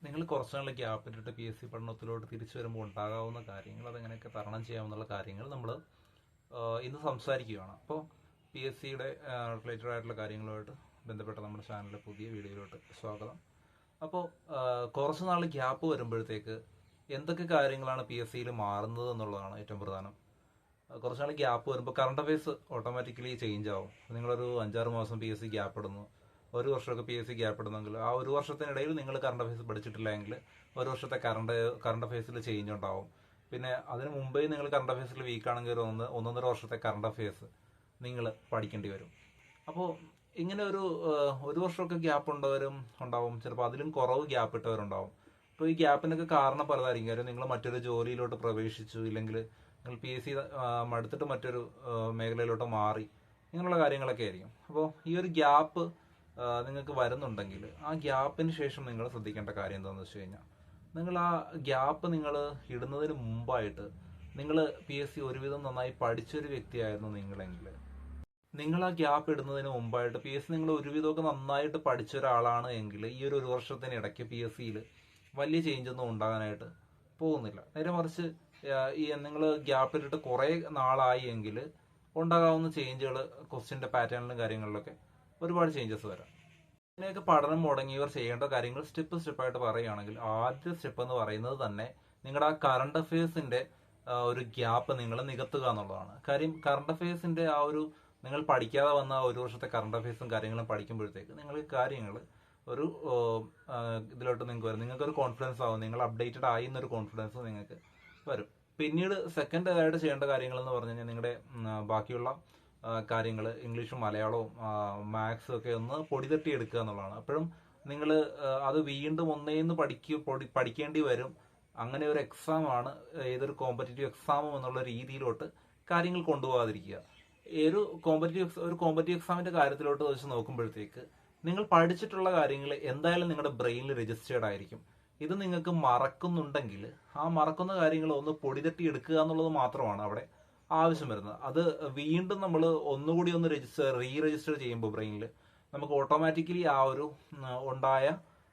നിങ്ങൾ കുറച്ച് നാൾ ഗ്യാപ്പ് ഇട്ടിട്ട് പി എസ് സി പഠനത്തിലോട്ട് തിരിച്ചു വരുമ്പോൾ ഉണ്ടാകാവുന്ന കാര്യങ്ങൾ അതെങ്ങനെയൊക്കെ തരണം ചെയ്യാമെന്നുള്ള കാര്യങ്ങൾ നമ്മൾ ഇന്ന് സംസാരിക്കുകയാണ്. അപ്പോൾ പി എസ് സിയുടെ റിലേറ്റഡ് ആയിട്ടുള്ള കാര്യങ്ങളുമായിട്ട് ബന്ധപ്പെട്ട നമ്മുടെ ചാനലിലെ പുതിയ വീഡിയോയിലോട്ട് സ്വാഗതം. അപ്പോൾ കുറച്ച് നാൾ ഗ്യാപ്പ് വരുമ്പോഴത്തേക്ക് എന്തൊക്കെ കാര്യങ്ങളാണ് പി എസ് സിയിൽ മാറുന്നത് എന്നുള്ളതാണ് ഏറ്റവും പ്രധാനം. കുറച്ച് നാൾ ഗ്യാപ്പ് വരുമ്പോൾ കറണ്ട് അഫയേഴ്സ് ഓട്ടോമാറ്റിക്കലി ചേഞ്ച് ആവും. നിങ്ങളൊരു 5-6 മാസം പി എസ് സി ഗ്യാപ്പ് ഇടുന്നു, ഒരു വർഷമൊക്കെ പി എസ് സി ഗ്യാപ്പ് ഇടുന്നെങ്കിൽ ആ ഒരു വർഷത്തിനിടയിൽ നിങ്ങൾ കറണ്ട് അഫയേഴ്സ് പഠിച്ചിട്ടില്ല എങ്കിൽ ഒരു വർഷത്തെ കറണ്ട് അഫയേഴ്സിൽ ചേഞ്ച് ഉണ്ടാവും. പിന്നെ അതിന് മുമ്പേ നിങ്ങൾ കറണ്ട് അഫയേഴ്സിൽ വീക്ക് ആണെങ്കിൽ ഒന്നൊന്നര വർഷത്തെ കറണ്ട് അഫയേഴ്സ് നിങ്ങൾ പഠിക്കേണ്ടി വരും. അപ്പോൾ ഇങ്ങനെ ഒരു വർഷമൊക്കെ ഗ്യാപ്പ് ഉണ്ടാവും, ചിലപ്പോൾ അതിലും കുറവ് ഗ്യാപ്പ് ഇട്ടവരുണ്ടാവും. അപ്പോൾ ഈ ഗ്യാപ്പിനൊക്കെ കാരണം പലതായിരിക്കും. കാര്യം നിങ്ങൾ മറ്റൊരു ജോലിയിലോട്ട് പ്രവേശിച്ചു, ഇല്ലെങ്കിൽ നിങ്ങൾ പി എസ് സി മടുത്തിട്ട് മറ്റൊരു മേഖലയിലോട്ട് മാറി, ഇങ്ങനെയുള്ള കാര്യങ്ങളൊക്കെ ആയിരിക്കും. അപ്പോൾ ഈ ഒരു ഗ്യാപ്പ് നിങ്ങൾക്ക് വരുന്നുണ്ടെങ്കിൽ ആ ഗ്യാപ്പിന് ശേഷം നിങ്ങൾ ശ്രദ്ധിക്കേണ്ട കാര്യം എന്താണെന്ന് വെച്ച് കഴിഞ്ഞാൽ, നിങ്ങൾ ആ ഗ്യാപ്പ് നിങ്ങൾ ഇടുന്നതിന് മുമ്പായിട്ട് നിങ്ങൾ പി എസ് സി ഒരുവിധം നന്നായി പഠിച്ചൊരു വ്യക്തിയായിരുന്നു നിങ്ങളെങ്കിൽ, നിങ്ങൾ ആ ഗ്യാപ്പ് ഇടുന്നതിന് മുമ്പായിട്ട് പി എസ് സി നിങ്ങൾ ഒരുവിധമൊക്കെ നന്നായിട്ട് പഠിച്ച ഒരാളാണ് എങ്കിൽ ഈ ഒരു വർഷത്തിനിടയ്ക്ക് പി എസ് സിയിൽ വലിയ ചേഞ്ച് ഒന്നും ഉണ്ടാകാനായിട്ട് പോകുന്നില്ല. നേരെ മറിച്ച് ഈ നിങ്ങൾ ഗ്യാപ്പ് ഇട്ടിട്ട് കുറേ നാളായി എങ്കിൽ ഉണ്ടാകാവുന്ന ചേഞ്ചുകൾ, ക്വസ്റ്റ്യൻ്റെ പാറ്റേണിലും കാര്യങ്ങളിലൊക്കെ ഒരുപാട് ചേഞ്ചസ് വരാം. ഇതിനെയൊക്കെ പഠനം മുടങ്ങിയവർ ചെയ്യേണ്ട കാര്യങ്ങൾ സ്റ്റെപ്പായിട്ട് പറയുകയാണെങ്കിൽ, ആദ്യ സ്റ്റെപ്പ് എന്ന് പറയുന്നത് തന്നെ നിങ്ങളുടെ ആ കറണ്ട് അഫയേഴ്സിന്റെ ഒരു ഗ്യാപ്പ് നിങ്ങൾ നികത്തുക എന്നുള്ളതാണ്. കാര്യം കറണ്ട് അഫയേഴ്സിന്റെ നിങ്ങൾ പഠിക്കാതെ വന്ന ഒരു വർഷത്തെ കറണ്ട് അഫയേഴ്സും കാര്യങ്ങളും പഠിക്കുമ്പോഴത്തേക്ക് നിങ്ങൾ കാര്യങ്ങൾ ഒരു ഇതിലോട്ട് നിങ്ങൾക്ക് വരും. നിങ്ങൾക്കൊരു കോൺഫിഡൻസ് ആവും, നിങ്ങൾ അപ്ഡേറ്റഡ് ആയി എന്നൊരു കോൺഫിഡൻസ് നിങ്ങൾക്ക് വരും. പിന്നീട് സെക്കൻഡ് ആയിട്ട് ചെയ്യേണ്ട കാര്യങ്ങൾ എന്ന് പറഞ്ഞു കഴിഞ്ഞാൽ, നിങ്ങളുടെ ബാക്കിയുള്ള കാര്യങ്ങൾ ഇംഗ്ലീഷും മലയാളവും മാത്സും ഒക്കെ ഒന്ന് പൊടി തട്ടി എടുക്കുക എന്നുള്ളതാണ്. അപ്പോഴും നിങ്ങൾ അത് വീണ്ടും ഒന്നേന്ന് പഠിക്കേണ്ടി വരും. അങ്ങനെ ഒരു എക്സാമാണ് ഏതൊരു കോമ്പറ്റേറ്റീവ് എക്സാമും എന്നുള്ള രീതിയിലോട്ട് കാര്യങ്ങൾ കൊണ്ടുപോകാതിരിക്കുക. ഒരു കോമ്പറ്റേറ്റീവ് എക്സാമിന്റെ കാര്യത്തിലോട്ട് വെച്ച് നോക്കുമ്പോഴത്തേക്ക് നിങ്ങൾ പഠിച്ചിട്ടുള്ള കാര്യങ്ങൾ എന്തായാലും നിങ്ങളുടെ ബ്രെയിനിൽ രജിസ്റ്റേർഡ് ആയിരിക്കും. ഇത് നിങ്ങൾക്ക് മറക്കുന്നുണ്ടെങ്കിൽ ആ മറക്കുന്ന കാര്യങ്ങൾ ഒന്ന് പൊടിതട്ടി എടുക്കുക എന്നുള്ളത് മാത്രമാണ് അവിടെ ആവശ്യം വരുന്നത്. അത് വീണ്ടും നമ്മൾ ഒന്നുകൂടി ഒന്ന് റീ-രജിസ്റ്റർ ചെയ്യുമ്പോൾ ബ്രെയിനിൽ നമുക്ക് ഓട്ടോമാറ്റിക്കലി ആ ഒരു ഉണ്ടായ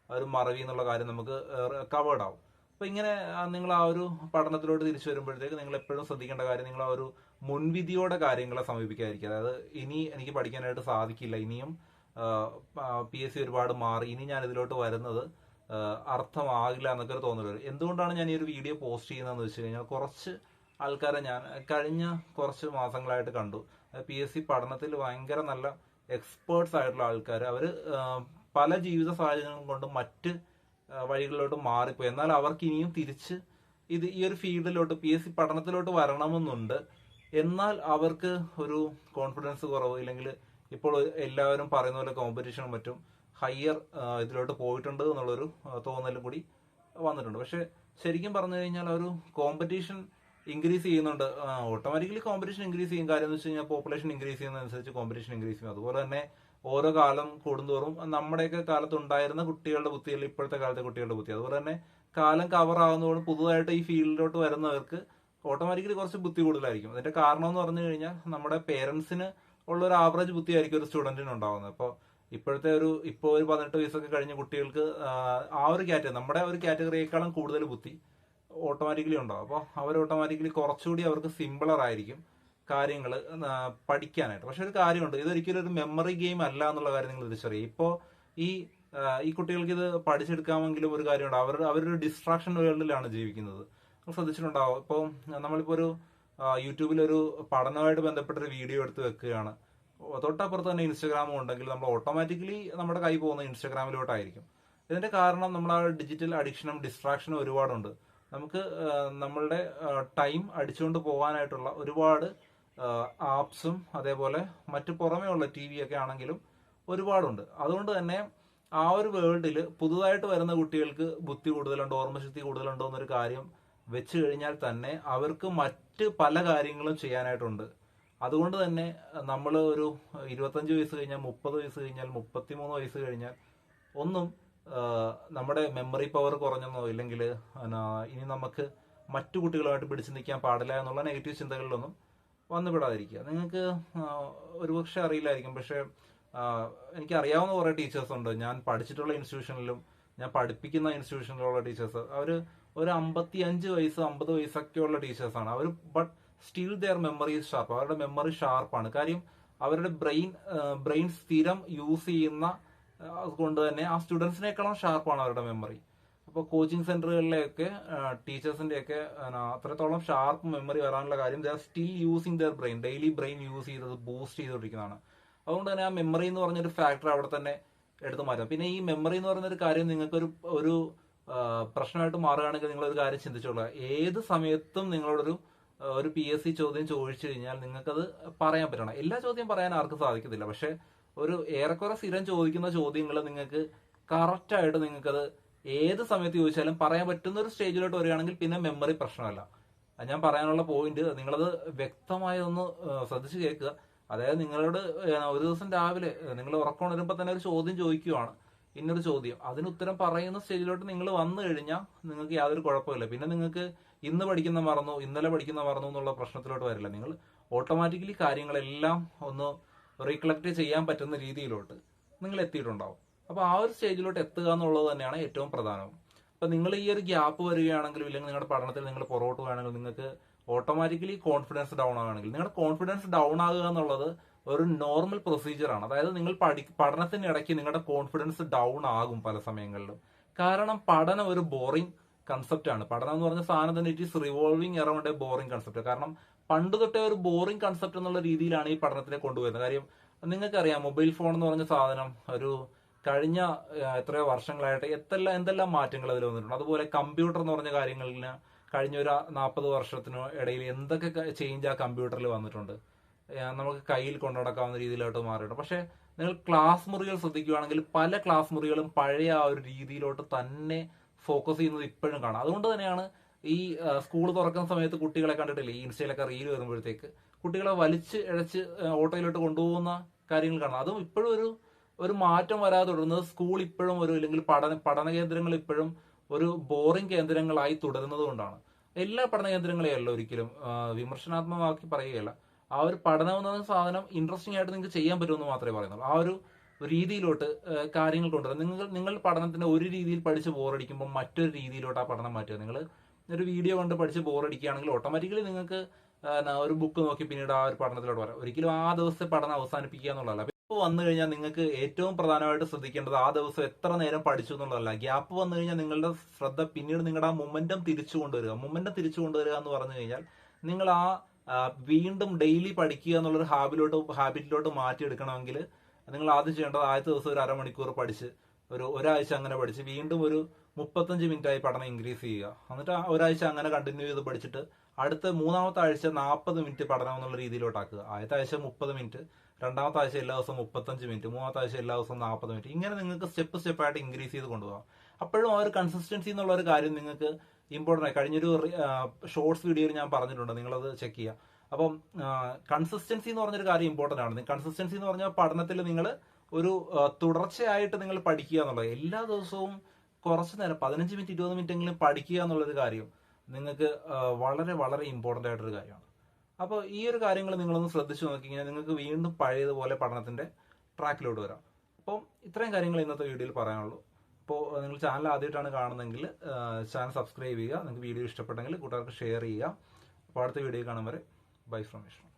ഒരു മറവി എന്നുള്ള കാര്യം നമുക്ക് കവേർഡ് ആവും. അപ്പൊ ഇങ്ങനെ നിങ്ങൾ ആ ഒരു പഠനത്തിലോട്ട് തിരിച്ചു വരുമ്പോഴത്തേക്ക് നിങ്ങൾ എപ്പോഴും ശ്രദ്ധിക്കേണ്ട കാര്യം, നിങ്ങൾ ആ ഒരു മുൻവിധിയോടെ കാര്യങ്ങളെ സമീപിക്കാതിരിക്കുക. അതായത് ഇനി എനിക്ക് പഠിക്കാനായിട്ട് സാധിക്കില്ല, ഇനിയും പി എസ് സി ഒരുപാട് മാറി, ഇനി ഞാൻ ഇതിലോട്ട് വരുന്നത് അർത്ഥമാകില്ല എന്നൊക്കെ ഒരു തോന്നൽ വരും. എന്തുകൊണ്ടാണ് ഞാൻ ഈ ഒരു വീഡിയോ പോസ്റ്റ് ചെയ്യുന്നതെന്ന് വെച്ച് കഴിഞ്ഞാൽ, കുറച്ച് ആൾക്കാരെ ഞാൻ കഴിഞ്ഞ കുറച്ച് മാസങ്ങളായിട്ട് കണ്ടു. പി എസ് സി പഠനത്തിൽ ഭയങ്കര നല്ല എക്സ്പേർട്സ് ആയിട്ടുള്ള ആൾക്കാർ, അവർ പല ജീവിത സാഹചര്യങ്ങളും കൊണ്ട് മറ്റ് വഴികളിലോട്ട് മാറിപ്പോയി. എന്നാൽ അവർക്ക് ഇനിയും തിരിച്ച് ഈ ഒരു ഫീൽഡിലോട്ട് പി എസ് സി പഠനത്തിലോട്ട് വരണമെന്നുണ്ട്. എന്നാൽ അവർക്ക് ഒരു കോൺഫിഡൻസ് കുറവ്, ഇല്ലെങ്കിൽ ഇപ്പോൾ എല്ലാവരും പറയുന്ന പോലെ കോമ്പറ്റീഷനും മറ്റും ഹയർ ഇതിലോട്ട് പോയിട്ടുണ്ട് എന്നുള്ളൊരു തോന്നലും കൂടി വന്നിട്ടുണ്ട്. പക്ഷെ ശരിക്കും പറഞ്ഞു കഴിഞ്ഞാൽ ഒരു കോമ്പറ്റീഷൻ ഇൻക്രീസ് ചെയ്യുന്നുണ്ട്. ഓട്ടോമാറ്റിക്കലി കോമ്പറ്റീഷൻ ഇൻക്രീസ് ചെയ്യും. കാര്യം എന്ന് വെച്ച് കഴിഞ്ഞാൽ പോപ്പുലേഷൻ ഇൻക്രീസ് ചെയ്യുന്നതനുസരിച്ച് കോമ്പറ്റീഷൻ ഇൻക്രീസ് ചെയ്യും. അതുപോലെ തന്നെ ഓരോ കാലം കൂടുന്തോറും നമ്മുടെയൊക്കെ കാലത്ത് ഉണ്ടായിരുന്ന കുട്ടികളുടെ ബുദ്ധിയല്ല ഇപ്പോഴത്തെ കാലത്തെ കുട്ടികളുടെ ബുദ്ധി. അതുപോലെ തന്നെ കാലം കവർ ആകുന്നതോടും പുതുതായിട്ട് ഈ ഫീൽഡിലോട്ട് വരുന്നവർക്ക് ഓട്ടോമാറ്റിക്കലി കുറച്ച് ബുദ്ധി കൂടുതലായിരിക്കും. അതിന്റെ കാരണം എന്ന് പറഞ്ഞു കഴിഞ്ഞാൽ, നമ്മുടെ പേരൻസിന് ഉള്ള ഒരു ആവറേജ് ബുദ്ധി ആയിരിക്കും ഒരു സ്റ്റുഡന്റിന് ഉണ്ടാകുന്നത്. അപ്പോൾ ഇപ്പോൾ ഒരു 18 വയസ്സൊക്കെ കഴിഞ്ഞ കുട്ടികൾക്ക് ആ ഒരു നമ്മുടെ ഒരു കാറ്റഗറിയേക്കാളും കൂടുതൽ ബുദ്ധി ഓട്ടോമാറ്റിക്കലി ഉണ്ടാവും. അപ്പോൾ അവർ ഓട്ടോമാറ്റിക്കലി കുറച്ചുകൂടി അവർക്ക് സിമ്പിളർ ആയിരിക്കും കാര്യങ്ങൾ പഠിക്കാനായിട്ട്. പക്ഷെ ഒരു കാര്യമുണ്ട്, ഇതൊരിക്കലും ഒരു മെമ്മറി ഗെയിം അല്ല എന്നുള്ള കാര്യം നിങ്ങൾ തിരിച്ചറിയും. ഇപ്പോൾ ഈ കുട്ടികൾക്ക് ഇത് പഠിച്ചെടുക്കാമെങ്കിലും ഒരു കാര്യമുണ്ട്, അവരൊരു ഡിസ്ട്രാക്ഷൻ വേൾഡിലാണ് ജീവിക്കുന്നത്. നിങ്ങൾ ശ്രദ്ധിച്ചിട്ടുണ്ടാവും. ഇപ്പോൾ നമ്മളിപ്പോൾ ഒരു യൂട്യൂബിലൊരു പഠനവുമായിട്ട് ബന്ധപ്പെട്ടൊരു വീഡിയോ എടുത്ത് വെക്കുകയാണ്, തൊട്ടപ്പുറത്ത് തന്നെ ഇൻസ്റ്റാഗ്രാമും ഉണ്ടെങ്കിൽ നമ്മൾ ഓട്ടോമാറ്റിക്കലി നമ്മുടെ കൈ പോകുന്ന ഇൻസ്റ്റാഗ്രാമിലോട്ടായിരിക്കും. ഇതിന്റെ കാരണം നമ്മൾ ആ ഡിജിറ്റൽ അഡിക്ഷനും ഡിസ്ട്രാക്ഷനും ഒരുപാടുണ്ട്. നമുക്ക് നമ്മളുടെ ടൈം അടിച്ചുകൊണ്ട് പോകാനായിട്ടുള്ള ഒരുപാട് ആപ്സും അതേപോലെ മറ്റു പുറമേ ഉള്ള ടി വി ഒക്കെ ആണെങ്കിലും ഒരുപാടുണ്ട്. അതുകൊണ്ട് തന്നെ ആ ഒരു വേൾഡിൽ പുതുതായിട്ട് വരുന്ന കുട്ടികൾക്ക് ബുദ്ധി കൂടുതലുണ്ടോ, ഓർമ്മശക്തി കൂടുതലുണ്ടോ എന്നൊരു കാര്യം വെച്ച് കഴിഞ്ഞാൽ തന്നെ അവർക്ക് മറ്റ് പല കാര്യങ്ങളും ചെയ്യാനായിട്ടുണ്ട്. അതുകൊണ്ട് തന്നെ നമ്മൾ ഒരു 25 വയസ്സ് കഴിഞ്ഞാൽ, 30 വയസ്സ് കഴിഞ്ഞാൽ, 33 വയസ്സ് കഴിഞ്ഞാൽ ഒന്നും നമ്മുടെ മെമ്മറി പവർ കുറഞ്ഞെന്നോ ഇല്ലെങ്കിൽ ഇനി നമുക്ക് മറ്റു കുട്ടികളുമായിട്ട് പിടിച്ചു നിൽക്കാൻ പാടില്ല എന്നുള്ള നെഗറ്റീവ് ചിന്തകളിലൊന്നും വന്നുപെടാതിരിക്കുക. നിങ്ങൾക്ക് ഒരുപക്ഷെ അറിയില്ലായിരിക്കും, പക്ഷെ എനിക്കറിയാവുന്ന കുറേ ടീച്ചേഴ്സ് ഉണ്ട്. ഞാൻ പഠിച്ചിട്ടുള്ള ഇൻസ്റ്റിറ്റ്യൂഷനിലും ഞാൻ പഠിപ്പിക്കുന്ന ഇൻസ്റ്റിറ്റ്യൂഷനിലുള്ള ടീച്ചേഴ്സ് അവർ ഒരു 55 വയസ്സ് 50 വയസ്സൊക്കെയുള്ള ടീച്ചേഴ്സാണ് അവർ. But still their memory is sharp. അവരുടെ മെമ്മറി ഷാർപ്പാണ്. കാര്യം അവരുടെ ബ്രെയിൻ സ്ഥിരം യൂസ് ചെയ്യുന്ന കൊണ്ട് തന്നെ ആ സ്റ്റുഡൻസിനേക്കാളും ഷാർപ്പാണ് അവരുടെ മെമ്മറി. അപ്പോൾ കോച്ചിങ് സെന്ററുകളിലെയൊക്കെ ടീച്ചേഴ്സിന്റെയൊക്കെ അത്രത്തോളം ഷാർപ്പ് മെമ്മറി വരാനുള്ള കാര്യം they are still using there brain. Daily brain use ചെയ്തത് ബൂസ്റ്റ് ചെയ്തുകൊണ്ടിരിക്കുന്നതാണ്. അതുകൊണ്ട് തന്നെ ആ മെമ്മറി എന്ന് പറഞ്ഞൊരു ഫാക്ടർ അവിടെ തന്നെ എടുത്തു മാറ്റാം. പിന്നെ ഈ മെമ്മറി എന്ന് പറയുന്ന ഒരു കാര്യം നിങ്ങൾക്ക് ഒരു പ്രശ്നമായിട്ട് മാറുകയാണെങ്കിൽ നിങ്ങളൊരു കാര്യം ചിന്തിച്ചോളുക. ഏത് സമയത്തും നിങ്ങളോടൊരു PSC ചോദ്യം ചോദിച്ചു കഴിഞ്ഞാൽ നിങ്ങൾക്കത് പറയാൻ പറ്റണം. എല്ലാ ചോദ്യം പറയാൻ ആർക്കും സാധിക്കത്തില്ല. പക്ഷെ ഒരു ഏറെക്കുറെ സ്ഥിരം ചോദിക്കുന്ന ചോദ്യങ്ങൾ നിങ്ങൾക്ക് കറക്റ്റായിട്ട് നിങ്ങൾക്കത് ഏത് സമയത്ത് ചോദിച്ചാലും പറയാൻ പറ്റുന്ന ഒരു സ്റ്റേജിലോട്ട് വരികയാണെങ്കിൽ പിന്നെ മെമ്മറി പ്രശ്നമല്ല. ഞാൻ പറയാനുള്ള പോയിന്റ് നിങ്ങളത് വ്യക്തമായി ഒന്ന് ശ്രദ്ധിച്ച് കേൾക്കുക. അതായത് നിങ്ങളോട് ഒരു ദിവസം രാവിലെ നിങ്ങൾ ഉറക്കം വരുമ്പോൾ തന്നെ ഒരു ചോദ്യം ചോദിക്കുവാണ്, ഇന്നൊരു ചോദ്യം, അതിന് ഉത്തരം പറയുന്ന സ്റ്റേജിലോട്ട് നിങ്ങൾ വന്നു കഴിഞ്ഞാൽ നിങ്ങൾക്ക് യാതൊരു കുഴപ്പമില്ല. പിന്നെ നിങ്ങൾക്ക് ഇന്ന് പഠിക്കുന്ന മറന്നു, ഇന്നലെ പഠിക്കുന്ന മറന്നു എന്നുള്ള പ്രശ്നത്തിലോട്ട് വരില്ല. നിങ്ങൾ ഓട്ടോമാറ്റിക്കലി കാര്യങ്ങളെല്ലാം ഒന്ന് റീകളക്ട് ചെയ്യാൻ പറ്റുന്ന രീതിയിലോട്ട് നിങ്ങൾ എത്തിയിട്ടുണ്ടാവും. അപ്പോൾ ആ ഒരു സ്റ്റേജിലോട്ട് എത്തുക എന്നുള്ളത് തന്നെയാണ് ഏറ്റവും പ്രധാനം. അപ്പൊ നിങ്ങൾ ഈ ഒരു ഗ്യാപ്പ് വരികയാണെങ്കിലും ഇല്ലെങ്കിൽ നിങ്ങളുടെ പഠനത്തിൽ നിങ്ങൾ പുറകോട്ട് പോവുകയാണെങ്കിൽ നിങ്ങൾക്ക് ഓട്ടോമാറ്റിക്കലി കോൺഫിഡൻസ് ഡൗൺ ആവുകയാണെങ്കിൽ നിങ്ങളുടെ കോൺഫിഡൻസ് ഡൗൺ ആകുക എന്നുള്ളത് ഒരു നോർമൽ പ്രൊസീജിയർ ആണ്. അതായത് നിങ്ങൾ പഠനത്തിനിടയ്ക്ക് നിങ്ങളുടെ കോൺഫിഡൻസ് ഡൗൺ ആകും പല സമയങ്ങളിലും. കാരണം പഠനം ഒരു ബോറിംഗ് കൺസെപ്റ്റ് ആണ്. പഠനം എന്ന് പറഞ്ഞ സാധനം തന്നെ it is revolving around A boring concept. കാരണം പണ്ട് തൊട്ടേ ഒരു ബോറിംഗ് കൺസെപ്റ്റ് എന്നുള്ള രീതിയിലാണ് ഈ പഠനത്തിനെ കൊണ്ടുവരുന്നത്. കാര്യം നിങ്ങൾക്കറിയാം, മൊബൈൽ ഫോൺ എന്ന് പറഞ്ഞ സാധനം ഒരു കഴിഞ്ഞ എത്രയോ വർഷങ്ങളായിട്ട് എന്തെല്ലാം മാറ്റങ്ങൾ അതിൽ വന്നിട്ടുണ്ട്. അതുപോലെ കമ്പ്യൂട്ടർ എന്ന് പറഞ്ഞ കാര്യങ്ങളിന് കഴിഞ്ഞ ഒരു 40 വർഷത്തിനു ഇടയിൽ എന്തൊക്കെ ചേഞ്ച് ആ കമ്പ്യൂട്ടറിൽ വന്നിട്ടുണ്ട്. നമുക്ക് കയ്യിൽ കൊണ്ടുനടക്കാവുന്ന രീതിയിലോട്ട് മാറിയിട്ടുണ്ട്. പക്ഷെ നിങ്ങൾ ക്ലാസ് മുറികൾ ശ്രദ്ധിക്കുകയാണെങ്കിൽ പല ക്ലാസ് മുറികളും പഴയ ആ ഒരു രീതിയിലോട്ട് തന്നെ ഫോക്കസ് ചെയ്യുന്നത് ഇപ്പോഴും കാണാം. അതുകൊണ്ട് തന്നെയാണ് ഈ സ്കൂൾ തുറക്കുന്ന സമയത്ത് കുട്ടികളെ കണ്ടിട്ടില്ലേ, ഈ ഇൻസ്റ്റയിലൊക്കെ റീൽ വരുമ്പോഴത്തേക്ക് കുട്ടികളെ വലിച്ച് ഇഴച്ച് ഓട്ടോയിലോട്ട് കൊണ്ടുപോകുന്ന കാര്യങ്ങൾ കാണാം. അതും ഇപ്പോഴും ഒരു മാറ്റം വരാതെ തുടരുന്നത് സ്കൂൾ ഇപ്പോഴും അല്ലെങ്കിൽ പഠന കേന്ദ്രങ്ങൾ ഇപ്പോഴും ഒരു ബോറിംഗ് കേന്ദ്രങ്ങളായി തുടരുന്നത് കൊണ്ടാണ്. എല്ലാ പഠന കേന്ദ്രങ്ങളെയല്ല ഒരിക്കലും വിമർശനാത്മകമാക്കി പറയുകയല്ല. ആ ഒരു പഠനം എന്ന സാധനം ഇൻട്രസ്റ്റിംഗ് ആയിട്ട് നിങ്ങൾക്ക് ചെയ്യാൻ പറ്റുമെന്ന് മാത്രമേ പറയുന്നുള്ളൂ. ആ ഒരു രീതിയിലോട്ട് കാര്യങ്ങൾ കൊണ്ടുവരാം. നിങ്ങൾ പഠനത്തിന്റെ ഒരു രീതിയിൽ പഠിച്ച് ബോറടിക്കുമ്പോൾ മറ്റൊരു രീതിയിലോട്ട് ആ പഠനം മാറ്റുക. നിങ്ങൾ ഒരു വീഡിയോ കണ്ട് പഠിച്ച് ബോറടിക്കുകയാണെങ്കിൽ ഓട്ടോമാറ്റിക്കലി നിങ്ങൾക്ക് ഒരു ബുക്ക് നോക്കി പിന്നീട് ആ ഒരു പഠനത്തിലോട്ട് വരാം. ഒരിക്കലും ആ ദിവസത്തെ പഠനം അവസാനിപ്പിക്കുക എന്നുള്ളതല്ല. ഇപ്പോൾ വന്നു കഴിഞ്ഞാൽ നിങ്ങൾക്ക് ഏറ്റവും പ്രധാനമായിട്ട് ശ്രദ്ധിക്കേണ്ടത് ആ ദിവസം എത്ര നേരം പഠിച്ചു എന്നുള്ളതല്ല. ഗ്യാപ്പ് വന്നു കഴിഞ്ഞാൽ നിങ്ങളുടെ ശ്രദ്ധ പിന്നീട് നിങ്ങളുടെ ആ മൊമെന്റം തിരിച്ചു കൊണ്ടുവരിക എന്ന് പറഞ്ഞു കഴിഞ്ഞാൽ നിങ്ങൾ വീണ്ടും ഡെയിലി പഠിക്കുക എന്നുള്ളൊരു ഹാബിറ്റിലോട്ട് മാറ്റിയെടുക്കണമെങ്കിൽ നിങ്ങൾ ആദ്യം ചെയ്യേണ്ടത് ആദ്യത്തെ ദിവസം ഒരു അരമണിക്കൂർ പഠിച്ച് ഒരാഴ്ച അങ്ങനെ പഠിച്ച് വീണ്ടും ഒരു 35 മിനിറ്റായി പഠനം ഇൻക്രീസ് ചെയ്യുക. എന്നിട്ട് ഒരാഴ്ച അങ്ങനെ കണ്ടിന്യൂ ചെയ്ത് പഠിച്ചിട്ട് അടുത്ത 3-ാമത്തെ ആഴ്ച 40 മിനിറ്റ് പഠനം എന്നുള്ള രീതിയിലോട്ടാക്കുക. ആദ്യത്തെ ആഴ്ച 30 മിനിറ്റ്, രണ്ടാമത്തെ ആഴ്ച എല്ലാ ദിവസവും 35 മിനിറ്റ്, മൂന്നാമത്തെ ആഴ്ച എല്ലാ ദിവസവും 40 മിനിറ്റ്. ഇങ്ങനെ നിങ്ങൾക്ക് സ്റ്റെപ്പായിട്ട് ഇൻക്രീസ് ചെയ്ത് കൊണ്ടുപോകാം. അപ്പോഴും ആ ഒരു കൺസിസ്റ്റൻസി എന്നുള്ള ഒരു കാര്യം നിങ്ങൾക്ക് ഇമ്പോർട്ടൻ്റ് ആയി. കഴിഞ്ഞൊരു ഷോർട്സ് വീഡിയോയിൽ ഞാൻ പറഞ്ഞിട്ടുണ്ട്, നിങ്ങളത് ചെക്ക് ചെയ്യുക. അപ്പം കൺസിസ്റ്റൻസി എന്ന് പറഞ്ഞൊരു കാര്യം ഇമ്പോർട്ടൻ്റ് ആണ്. കൺസിസ്റ്റൻസി എന്ന് പറഞ്ഞാൽ പഠനത്തിൽ നിങ്ങൾ ഒരു തുടർച്ചയായിട്ട് നിങ്ങൾ പഠിക്കുക എന്നുള്ളത്. എല്ലാ ദിവസവും കുറച്ച് നേരം 15 മിനിറ്റ് 20 മിനിറ്റ് എങ്കിലും പഠിക്കുക എന്നുള്ളൊരു കാര്യം നിങ്ങൾക്ക് വളരെ വളരെ ഇമ്പോർട്ടൻ്റ് ആയിട്ടൊരു കാര്യമാണ്. അപ്പോൾ ഈ ഒരു കാര്യങ്ങൾ നിങ്ങളൊന്ന് ശ്രദ്ധിച്ചു നോക്കിക്കഴിഞ്ഞാൽ നിങ്ങൾക്ക് വീണ്ടും പഴയതുപോലെ പഠനത്തിന്റെ ട്രാക്കിലോട്ട് വരാം. അപ്പം ഇത്രയും കാര്യങ്ങൾ ഇന്നത്തെ വീഡിയോയിൽ പറയാനുള്ളൂ. അപ്പോൾ നിങ്ങൾ ചാനൽ ആദ്യമായിട്ടാണ് കാണുന്നതെങ്കിൽ ചാനൽ സബ്സ്ക്രൈബ് ചെയ്യുക. നിങ്ങൾക്ക് വീഡിയോ ഇഷ്ടപ്പെട്ടെങ്കിൽ കൂട്ടുകാർക്ക് ഷെയർ ചെയ്യുക. അപ്പോൾ അടുത്ത വീഡിയോ കാണും വരെ ബൈ ഫ്രം വിഷ്ണു.